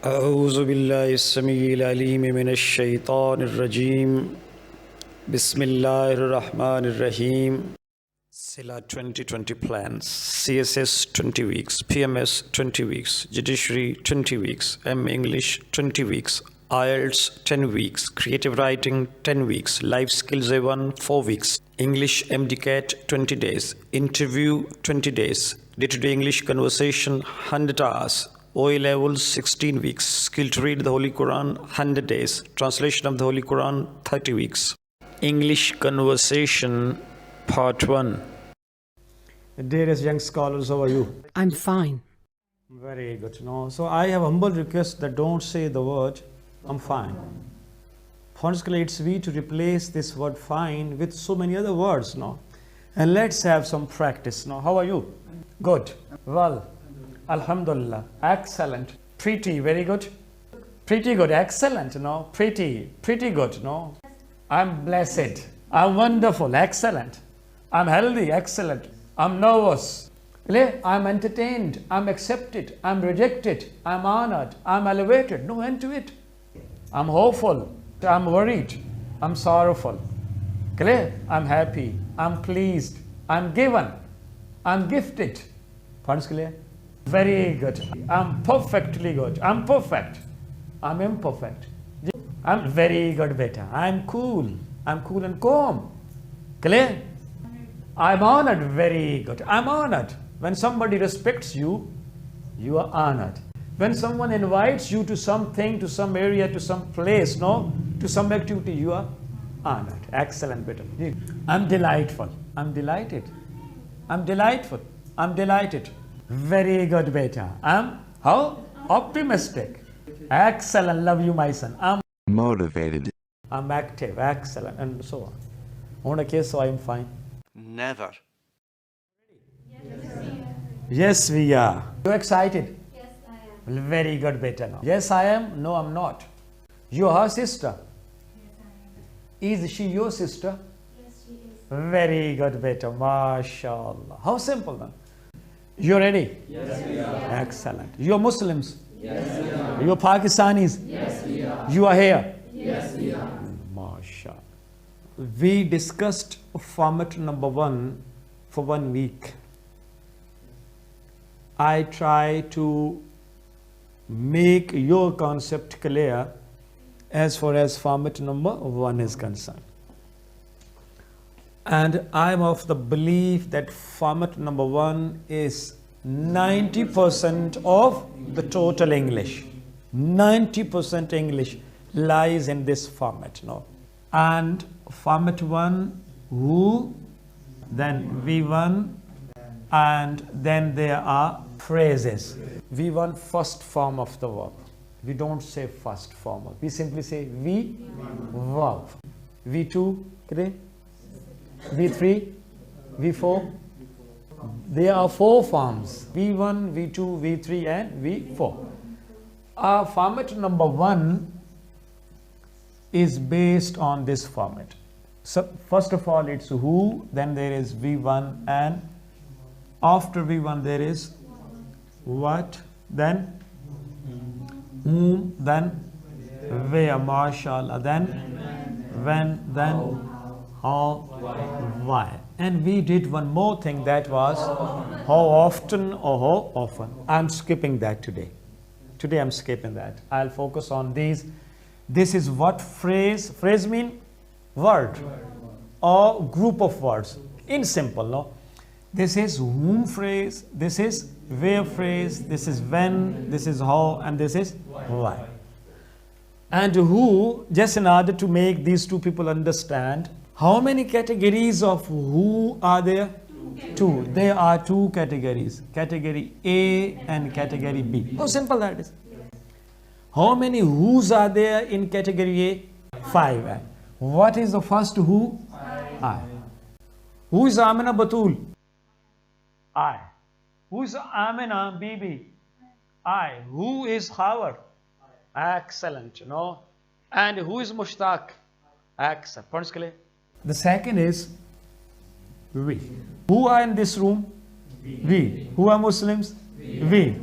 أعوذ بالله السميع العليم من الشيطان الرجيم بسم الله الرحمن الرحيم SILAH 2020 plans CSS 20 weeks PMS 20 weeks Judiciary 20 weeks English 20 weeks IELTS 10 weeks Creative Writing 10 weeks Life Skills A1 4 weeks English MDCAT 20 days Interview 20 days Day-to-day English Conversation 100 hours OA levels 16 weeks. Skill to read the Holy Quran 100 days. Translation of the Holy Quran 30 weeks. English conversation Part-1. Dearest young scholars, how are you? I'm fine. Very good. So I have humble request that don't say the word I'm fine. Honestly, it's we to replace this word fine with so many other words. And let's have some practice. How are you? Good. Well. Alhamdulillah, excellent, pretty, very good, pretty good, excellent, pretty good, I'm blessed, I'm wonderful, excellent, I'm healthy, excellent, I'm nervous, I'm entertained, I'm accepted, I'm rejected, I'm honored, I'm elevated, no end to it, I'm hopeful, I'm worried, I'm sorrowful, I'm happy, I'm pleased, I'm given, I'm gifted, very good. I'm perfectly good. I'm perfect. I'm imperfect. I'm very good, beta. I'm cool. I'm cool and calm. Clear? I'm honored. Very good. I'm honored. When somebody respects you, you are honored. When someone invites you to something, to some area, to some place, to some activity, you are honored. Excellent, beta. I'm delightful. I'm delighted. I'm delightful. I'm delighted. Very good, beta. I'm how? Optimistic. Excellent. Love you, my son. I'm motivated. I'm active. Excellent. And so on. On a case, so I'm fine. Never. Yes, we are. You excited? Yes, I am. Very good, beta. Now. Yes, I am. No, I'm not. You're her sister. Yes, I am. Is she your sister? Yes, she is. Very good, beta. MashaAllah. How simple, then. You ready? Yes, we are. Excellent. You're Muslims? Yes, we are. You're Pakistanis? Yes, we are. You are here? Yes, we are. MashaAllah. We discussed format number 1 for 1 week. I try to make your concept clear as far as format number 1 is concerned. And I'm of the belief that format number 1 is 90% of the total English. 90% English lies in this format. And format 1, who, then V1, and then there are phrases. V1, first form of the verb. We don't say first form. We simply say V, verb. V2, okay? V3, V4. There are 4 forms. V1, V2, V3 and V4. Our format number 1 is based on this format. So first of all it's who, then there is V1, and after V1 there is what, then whom, then where, mashallah, then when, then how, why. And we did one more thing, that was how often or how often. I'm skipping that today. Today I'm skipping that. I'll focus on these. This is what phrase. Phrase mean word or group of words. In simple, This is whom phrase, this is where phrase, this is when, this is how, and this is why. And who, just in order to make these two people understand, how many categories of who are there? 2. There are 2 categories. Category A and category B. How simple that is. How many who's are there in category A? 5. What is the first who? I. Who is Amina Batul? I. Who is Amina Bibi? I. Who is Howard? Excellent, And who is Mushtaq? Excellent. The second is we. Who are in this room? We. Who are Muslims? We.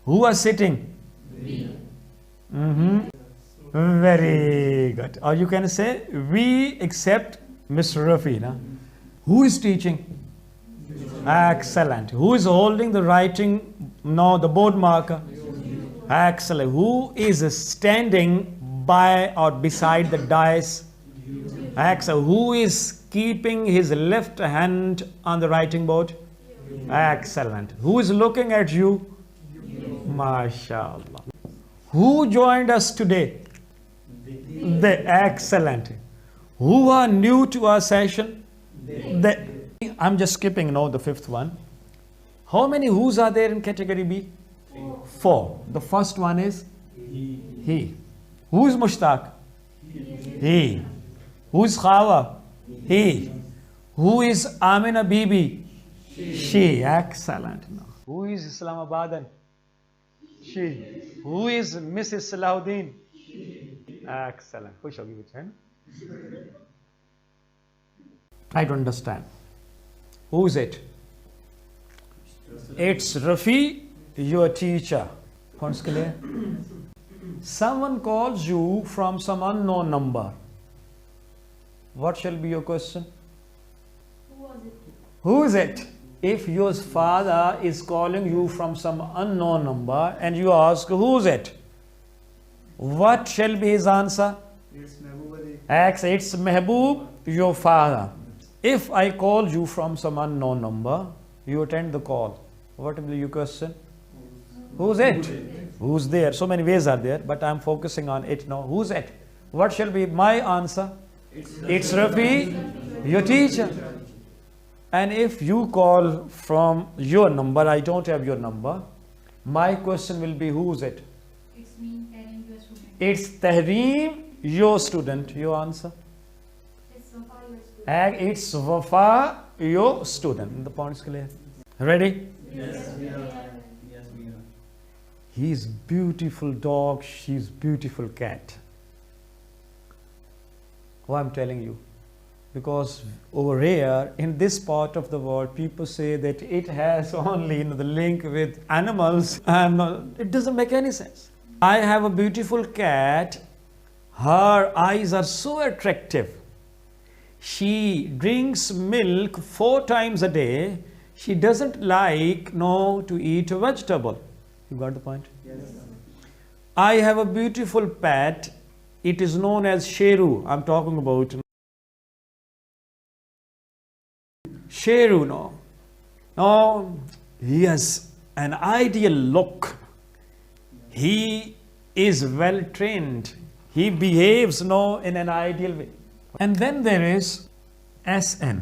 Who are sitting? We. Very good. Or you can say, we accept Mr. Rafi. Na? Who is teaching? Excellent. Who is holding the writing? No, the board marker. Excellent. Who is standing by or beside the dais? Excellent. Who is keeping his left hand on the writing board? Excellent. Who is looking at you? MashaAllah. Who joined us today? Excellent. Who are new to our session? I'm just skipping now the fifth one. How many who's are there in category B? 4. The first one is he. Who is Mushtaq? He. Who is Khawa? He. Who is Amina Bibi? She. Excellent. Who is Islamabadan? She. Who is Mrs. Salahuddin? Excellent. Who shall give it hand? Try to understand. Who is it? It's Rafi, your teacher. Points clear? Someone calls you from some unknown number. What shall be your question? Who is it? If your father is calling you from some unknown number and you ask, who is it? What shall be his answer? It's Mehboob, your father. If I call you from some unknown number, you attend the call. What will be your question? Who's it? Who's there? So many ways are there, but I'm focusing on it now. Who's it? What shall be my answer? It's Rafi, your teacher. And if you call from your number, I don't have your number, my question will be, who's it? It's me, Tahreem, your student. It's Tahreem, your student. Your answer? It's Wafa, your student. And it's Wafa, your student. The point's clear. Ready? Yes, we are. Yes, we are. He's beautiful dog, she's beautiful cat. Why I'm telling you? Because over here, in this part of the world, people say that it has only the link with animals, and it doesn't make any sense. I have a beautiful cat. Her eyes are so attractive. She drinks milk 4 times a day. She doesn't like to eat a vegetable. You got the point? Yes. I have a beautiful pet. It is known as Sheru. I'm talking about Sheru. No, he has an ideal look. He is well trained. He behaves in an ideal way. And then there is SN,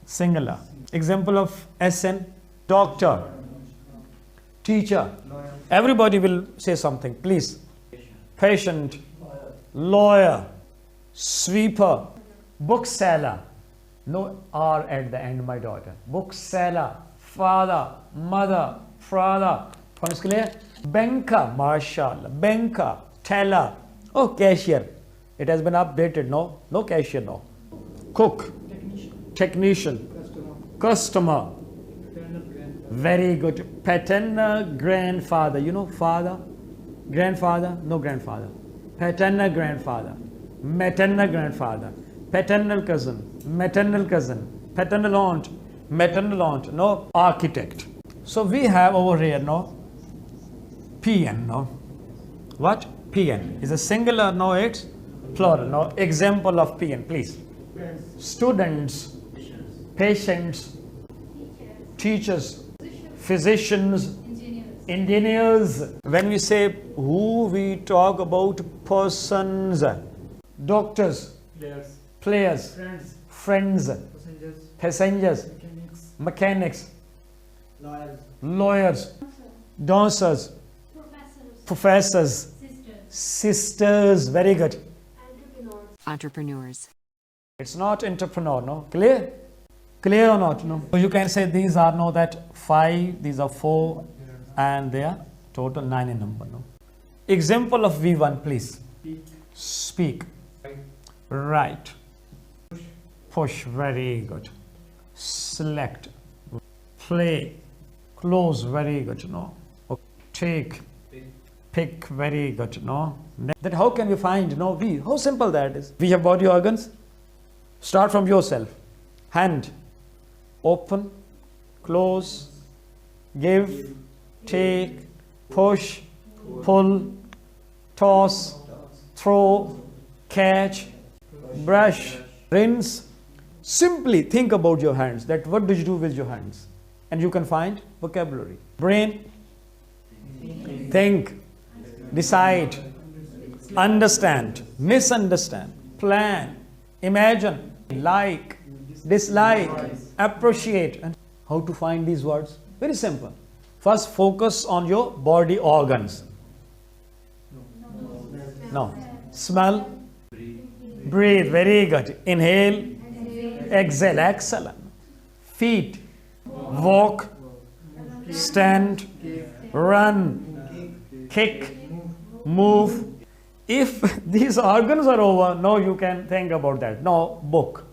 singular. Example of SN: doctor, teacher. Everybody will say something, please. Patient, lawyer, sweeper, bookseller. No R at the end, my daughter. Bookseller, father, mother, father. Points clear? Banker, mashallah. Banker, teller. Oh, cashier. It has been updated. No cashier, no. Cook, technician, customer. Very good. Paternal grandfather. You know father? Grandfather? No grandfather. Paternal grandfather. Maternal grandfather. Paternal cousin. Maternal cousin. Paternal aunt. Maternal aunt. No architect. So we have over here PN. What? PN. Is a singular? No, it's plural. No. Example of PN, please. Students, patients, teachers, physicians, engineers. When we say who, we talk about persons. Doctors, players, friends, passengers, mechanics, lawyers, dancers, professors, sisters. Very good. Entrepreneurs. It's not entrepreneur, no? Clear? Clear or not? No? So you can say these are that 5, these are 4, and they are total 9 in number, no? Example of V1, please. Speak. Write. Push. Very good. Select. Play. Close. Very good, no? Take. Pick, very good. No. Then how can we find we? How simple that is. We have body organs. Start from yourself. Hand. Open, close, give, take, push, pull, toss, throw, catch, brush, rinse. Simply think about your hands. That what do you do with your hands? And you can find vocabulary. Brain, think, decide, understand, misunderstand, plan, imagine, like, dislike, appreciate. And how to find these words? Very simple. First, focus on your body organs. No. Smell, breathe, very good. Inhale, exhale, excellent. Feet, walk, stand, run, kick, move. If these organs are over, now you can think about that. Now, book,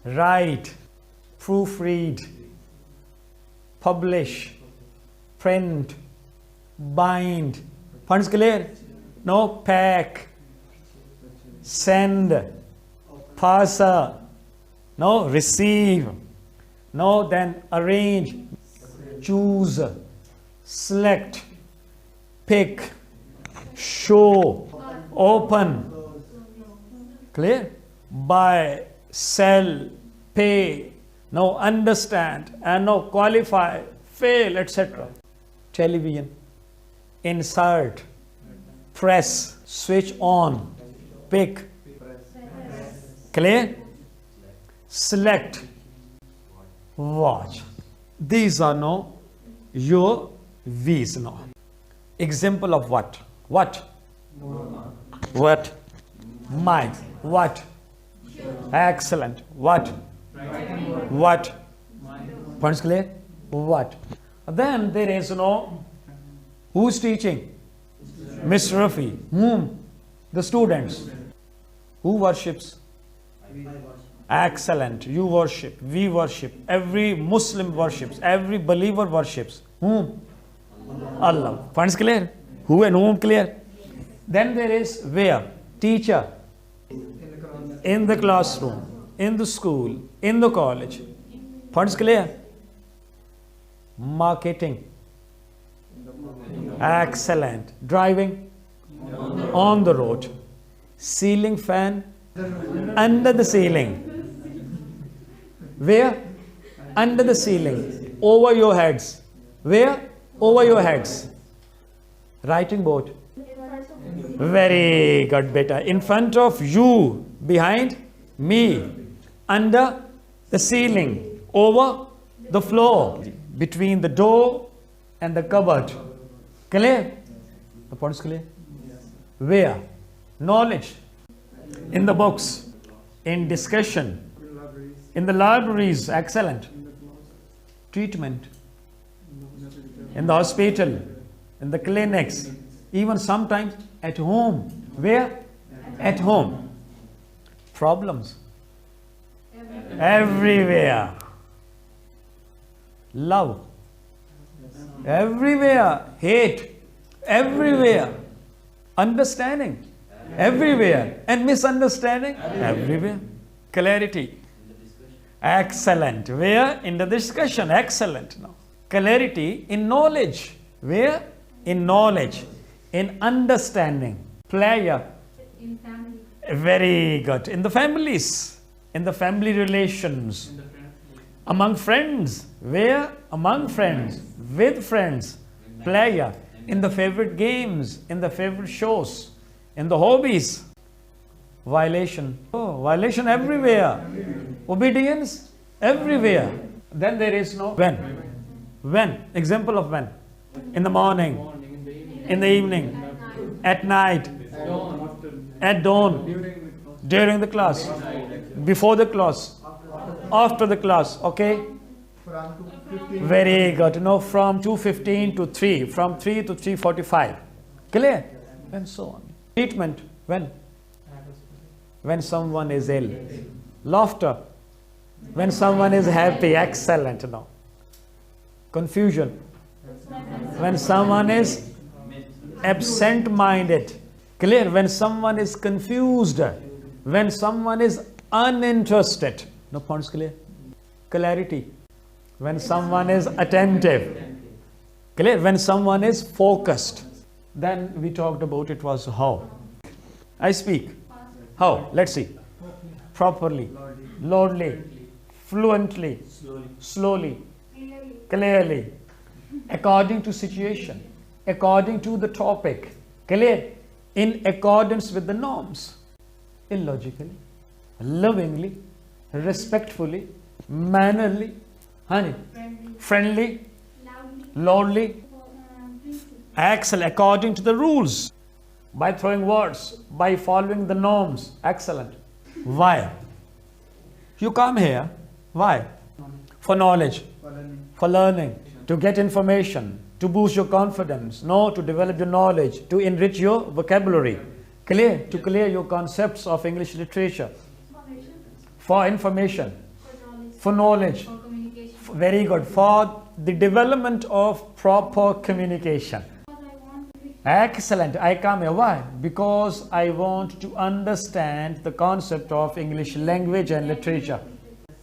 write, proofread, publish, print, bind. Funds clear? No, pack, send, parcel, no, receive, no, then arrange, choose, select, pick, show, open. Clear? Buy, sell, pay, no, understand, and no, qualify, fail, etc. Television, insert, press, switch on, pick. Clear? Select, watch. These are no your V's now. Example of what? What? What? Mind. What? Excellent. What? What? Points clear? What? Then there is who's teaching? Mr. Rafi. Whom? The students. Who worships? Excellent. You worship. We worship. Every Muslim worships. Every believer worships. Whom? Allah. Points clear? Who and whom clear? Then there is where? Teacher. In the classroom. In the school. In the college. Points clear? Marketing. Excellent. Driving. On the road. Ceiling fan. Under the ceiling. Where? Under the ceiling. Over your heads. Where? Over your heads. Writing board. Very good, beta. In front of you. Behind me. Under the ceiling. Over the floor. Between the door and the cupboard. Clear? The point is clear? Where? Knowledge. In the books. In discussion. In the libraries. Excellent. Treatment. In the hospital. In the clinics. Even sometimes at home. Where? At home. Problems. Everywhere. Love. Everywhere. Hate. Everywhere. Understanding. Everywhere. And misunderstanding. Everywhere. Clarity. Excellent. Where? In the discussion. Excellent. No. Clarity in knowledge. Where? In knowledge. In understanding. Pleasure. In family. Very good. In the families. In the family relations. Among friends. Where? Among friends. With friends. Pleasure. In the favorite games. In the favorite shows. In the hobbies. Violation. Oh, violation everywhere. Obedience everywhere. Then there is no when. When? Example of when? In the morning. In the evening. At night. At dawn. During the class. Before the class. After the class. Okay? Very good. From 2:15 to 3. From 3 to 3:45. Clear? And so on. Treatment. When? When someone is ill. Laughter. When someone is happy. Excellent. Confusion. When someone is absent-minded. Clear? When someone is confused, when someone is uninterested. No points clear? Clarity. When someone is attentive. Clear? When someone is focused. Then we talked about it was how. I speak. How? Let's see. Properly, loudly, fluently, slowly, clearly, according to situation, according to the topic, clear, in accordance with the norms, illogically, lovingly, respectfully, mannerly, honey, friendly, loudly, excellent, according to the rules, by throwing words, by following the norms, excellent. Why? You come here, why? For knowledge, for learning, to get information, to boost your confidence, no, to develop your knowledge, to enrich your vocabulary, clear, to clear your concepts of English literature, for information, for knowledge, For communication. very good, for the development of proper communication. Excellent. I come here. Why? Because I want to understand the concept of English language and literature.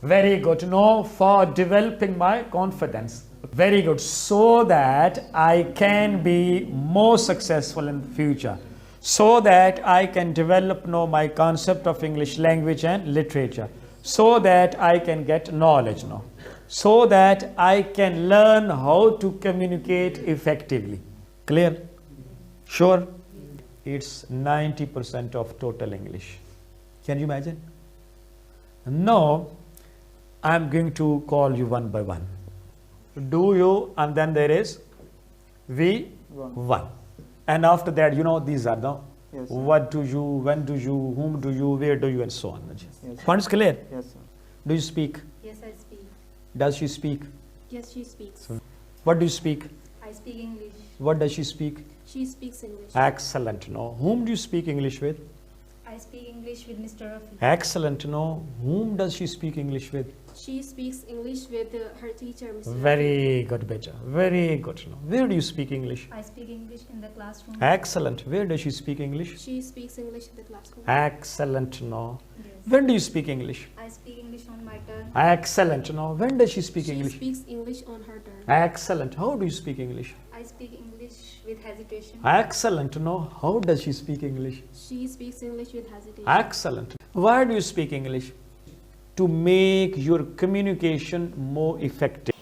Very good. No, for developing my confidence. Very good. So that I can be more successful in the future. So that I can develop my concept of English language and literature. So that I can get knowledge. So that I can learn how to communicate effectively. Clear? Sure? It's 90% of total English. Can you imagine? Now, I'm going to call you one by one. Do you, and then there is V1. And after that, these are the Yes, sir. what do you, when do you, whom do you, where do you, and so on. Yes, sir. Points clear? Yes, sir. Do you speak? Yes, I speak. Does she speak? Yes, she speaks. What do you speak? I speak English. What does she speak? She speaks English. Excellent. Whom do you speak English with? I speak English with Mr. Rafi. Excellent. Whom does she speak English with? She speaks English with her teacher, Mr. Very good, beta. Very good. Where do you speak English? I speak English in the classroom. Excellent. Where does she speak English? She speaks English in the classroom. Excellent. Yes. When do you speak English? I speak English on my turn. Excellent. When does she speak She English? speaks English on her turn. Excellent. How do you speak English? I speak English with hesitation. Excellent. How does she speak English? She speaks English with hesitation. Excellent. Why do you speak English? To make your communication more effective.